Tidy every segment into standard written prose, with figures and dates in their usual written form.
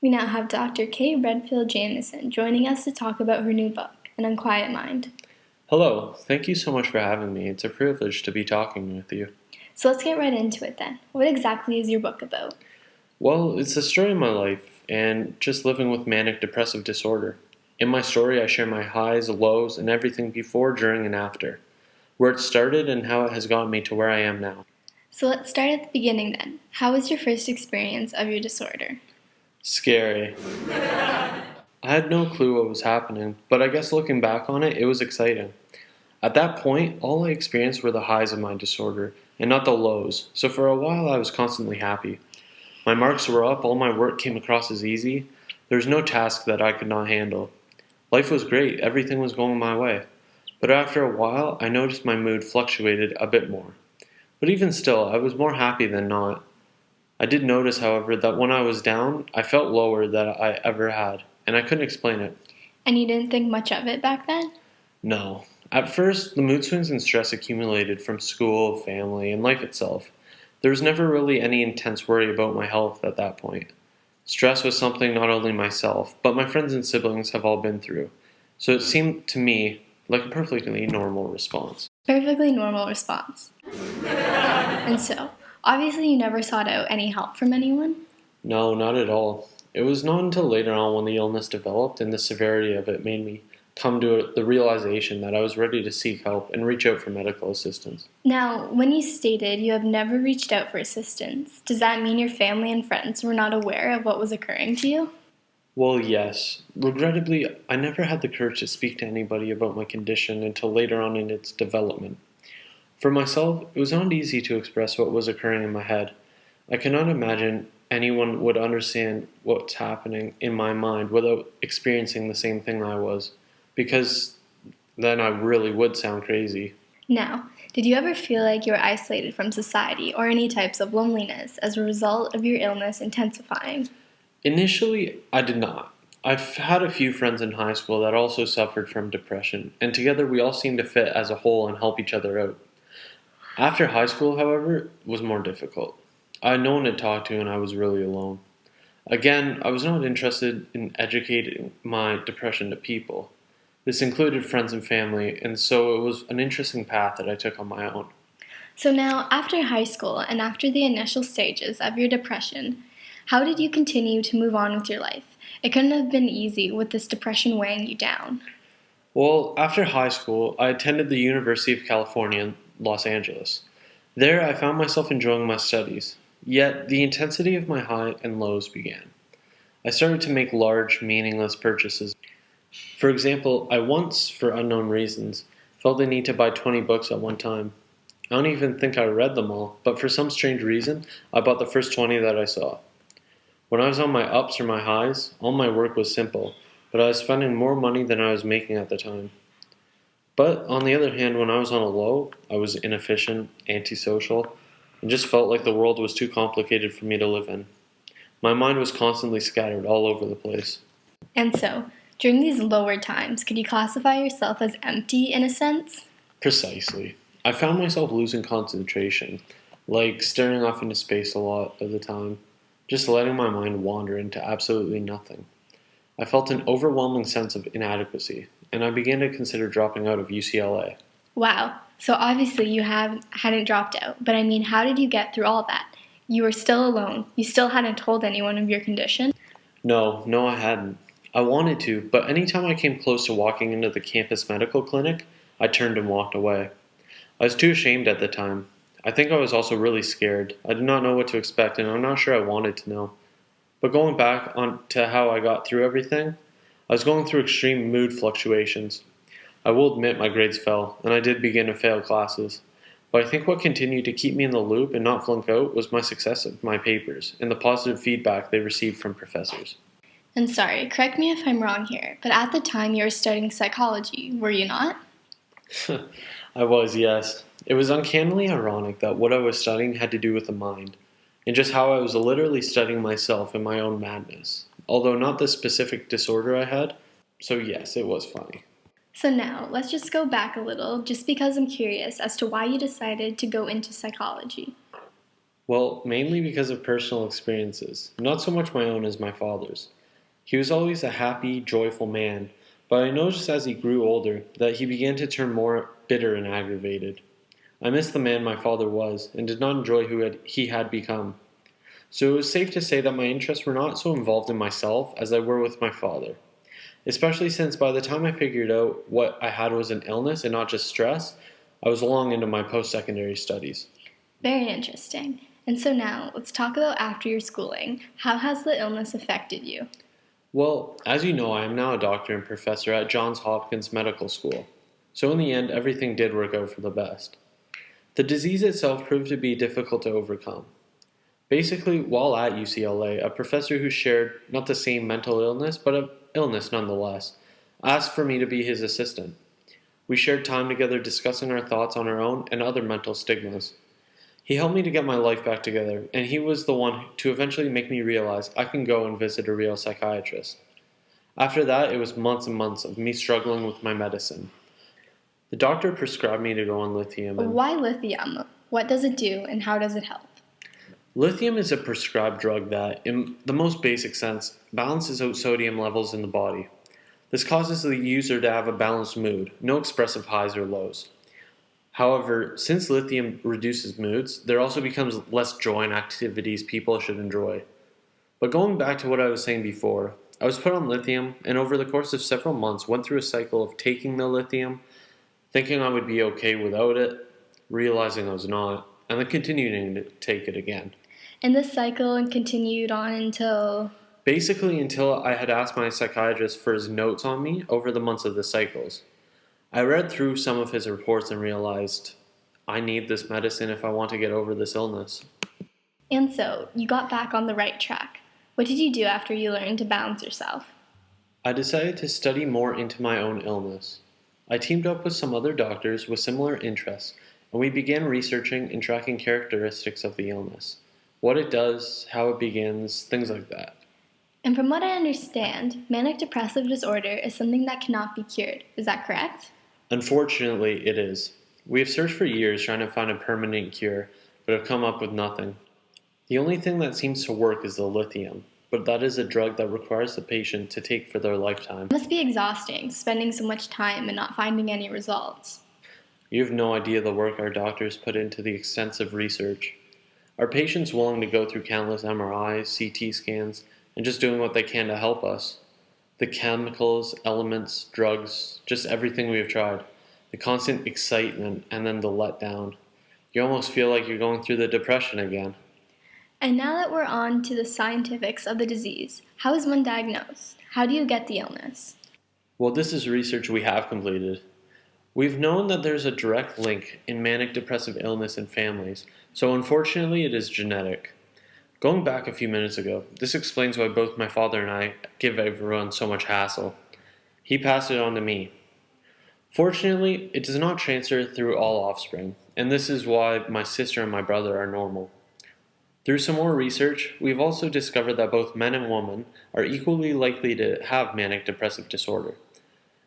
We now have Dr. Kay Redfield Jamison joining us to talk about her new book, An Unquiet Mind. Hello, thank you so much for having me. It's a privilege to be talking with you. So let's get right into it then. What exactly is your book about? Well, it's the story of my life and just living with manic depressive disorder. In my story, I share my highs, lows, and everything before, during, and after. Where it started and how it has gotten me to where I am now. So let's start at the beginning then. How was your first experience of your disorder? Scary. I had no clue what was happening, but I guess looking back on it, it was exciting. At that point, all I experienced were the highs of my disorder, and not the lows, so for a while I was constantly happy. My marks were up, all my work came across as easy. There was no task that I could not handle. Life was great, everything was going my way. But after a while, I noticed my mood fluctuated a bit more. But even still, I was more happy than not. I did notice, however, that when I was down, I felt lower than I ever had, and I couldn't explain it. And you didn't think much of it back then? No. At first, the mood swings and stress accumulated from school, family, and life itself. There was never really any intense worry about my health at that point. Stress was something not only myself, but my friends and siblings have all been through. So it seemed to me like a perfectly normal response. Perfectly normal response. And so, obviously you never sought out any help from anyone? No, not at all. It was not until later on when the illness developed and the severity of it made me come to the realization that I was ready to seek help and reach out for medical assistance. Now, when you stated you have never reached out for assistance, does that mean your family and friends were not aware of what was occurring to you? Well, yes. Regrettably, I never had the courage to speak to anybody about my condition until later on in its development. For myself, it was not easy to express what was occurring in my head. I cannot imagine anyone would understand what's happening in my mind without experiencing the same thing I was, because then I really would sound crazy. Now, did you ever feel like you were isolated from society or any types of loneliness as a result of your illness intensifying? Initially, I did not. I've had a few friends in high school that also suffered from depression, and together we all seemed to fit as a whole and help each other out. After high school, however, it was more difficult. I had no one to talk to and I was really alone. Again, I was not interested in educating my depression to people. This included friends and family, and so it was an interesting path that I took on my own. So now, after high school and after the initial stages of your depression, how did you continue to move on with your life? It couldn't have been easy with this depression weighing you down. Well, after high school, I attended the University of California in Los Angeles. There, I found myself enjoying my studies, yet the intensity of my highs and lows began. I started to make large, meaningless purchases. For example, I once, for unknown reasons, felt the need to buy 20 books at one time. I don't even think I read them all, but for some strange reason, I bought the first 20 that I saw. When I was on my ups or my highs, all my work was simple, but I was spending more money than I was making at the time. But on the other hand, when I was on a low, I was inefficient, antisocial, and just felt like the world was too complicated for me to live in. My mind was constantly scattered all over the place. And so, during these lower times, could you classify yourself as empty in a sense? Precisely. I found myself losing concentration, like staring off into space a lot of the time, just letting my mind wander into absolutely nothing. I felt an overwhelming sense of inadequacy, and I began to consider dropping out of UCLA. Wow. So obviously you hadn't dropped out, but I mean, how did you get through all that? You were still alone. You still hadn't told anyone of your condition? No, I hadn't. I wanted to, but anytime I came close to walking into the campus medical clinic, I turned and walked away. I was too ashamed at the time. I think I was also really scared. I did not know what to expect, and I'm not sure I wanted to know. But going back on to how I got through everything, I was going through extreme mood fluctuations. I will admit my grades fell, and I did begin to fail classes. But I think what continued to keep me in the loop and not flunk out was my success of my papers and the positive feedback they received from professors. And sorry, correct me if I'm wrong here, but at the time you were studying psychology, were you not? I was, yes. It was uncannily ironic that what I was studying had to do with the mind, and just how I was literally studying myself and my own madness, although not the specific disorder I had, so yes, it was funny. So now, let's just go back a little, just because I'm curious as to why you decided to go into psychology. Well, mainly because of personal experiences, not so much my own as my father's. He was always a happy, joyful man, but I noticed as he grew older that he began to turn more bitter and aggravated. I missed the man my father was, and did not enjoy he had become. So it was safe to say that my interests were not so involved in myself as they were with my father, especially since by the time I figured out what I had was an illness and not just stress, I was long into my post-secondary studies. Very interesting. And so now, let's talk about after your schooling. How has the illness affected you? Well, as you know, I am now a doctor and professor at Johns Hopkins Medical School. So in the end, everything did work out for the best. The disease itself proved to be difficult to overcome. Basically, while at UCLA, a professor who shared not the same mental illness, but an illness nonetheless, asked for me to be his assistant. We shared time together discussing our thoughts on our own and other mental stigmas. He helped me to get my life back together, and he was the one to eventually make me realize I can go and visit a real psychiatrist. After that, it was months and months of me struggling with my medicine. The doctor prescribed me to go on lithium. Why lithium? What does it do, and how does it help? Lithium is a prescribed drug that, in the most basic sense, balances out sodium levels in the body. This causes the user to have a balanced mood, no expressive highs or lows. However, since lithium reduces moods, there also becomes less joy in activities people should enjoy. But going back to what I was saying before, I was put on lithium, and over the course of several months went through a cycle of taking the lithium, thinking I would be okay without it, realizing I was not, and then continuing to take it again. And this cycle continued on until... Basically until I had asked my psychiatrist for his notes on me over the months of the cycles. I read through some of his reports and realized I need this medicine if I want to get over this illness. And so, you got back on the right track. What did you do after you learned to balance yourself? I decided to study more into my own illness. I teamed up with some other doctors with similar interests, and we began researching and tracking characteristics of the illness. What it does, how it begins, things like that. And from what I understand, manic depressive disorder is something that cannot be cured. Is that correct? Unfortunately, it is. We have searched for years trying to find a permanent cure, but have come up with nothing. The only thing that seems to work is the lithium, but that is a drug that requires the patient to take for their lifetime. It must be exhausting, spending so much time and not finding any results. You have no idea the work our doctors put into the extensive research. Our patients willing to go through countless MRIs, CT scans, and just doing what they can to help us. The chemicals, elements, drugs, just everything we have tried. The constant excitement and then the letdown. You almost feel like you're going through the depression again. And now that we're on to the scientifics of the disease, how is one diagnosed? How do you get the illness? Well, this is research we have completed. We've known that there's a direct link in manic depressive illness in families, so unfortunately it is genetic. Going back a few minutes ago, this explains why both my father and I give everyone so much hassle. He passed it on to me. Fortunately, it does not transfer through all offspring, and this is why my sister and my brother are normal. Through some more research, we've also discovered that both men and women are equally likely to have manic depressive disorder.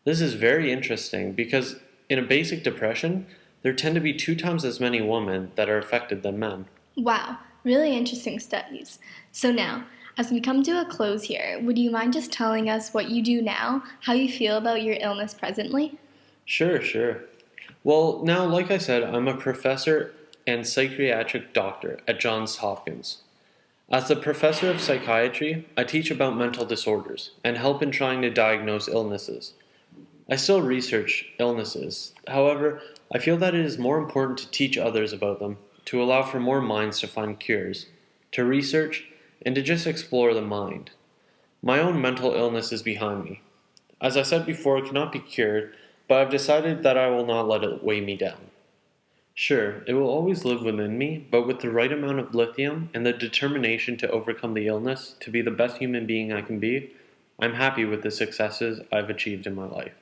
This is very interesting because in a basic depression, there tend to be 2 times as many women that are affected than men. Wow, really interesting studies. So now, as we come to a close here, would you mind just telling us what you do now, how you feel about your illness presently? Sure. Well, now, like I said, I'm a professor and psychiatric doctor at Johns Hopkins. As the professor of psychiatry, I teach about mental disorders and help in trying to diagnose illnesses. I still research illnesses. However, I feel that it is more important to teach others about them, to allow for more minds to find cures, to research, and to just explore the mind. My own mental illness is behind me. As I said before, it cannot be cured, but I've decided that I will not let it weigh me down. Sure, it will always live within me, but with the right amount of lithium and the determination to overcome the illness, to be the best human being I can be, I'm happy with the successes I've achieved in my life.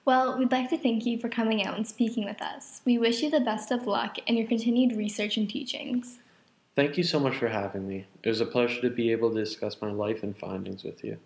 Well, we'd like to thank you for coming out and speaking with us. We wish you the best of luck in your continued research and teachings. Thank you so much for having me. It was a pleasure to be able to discuss my life and findings with you.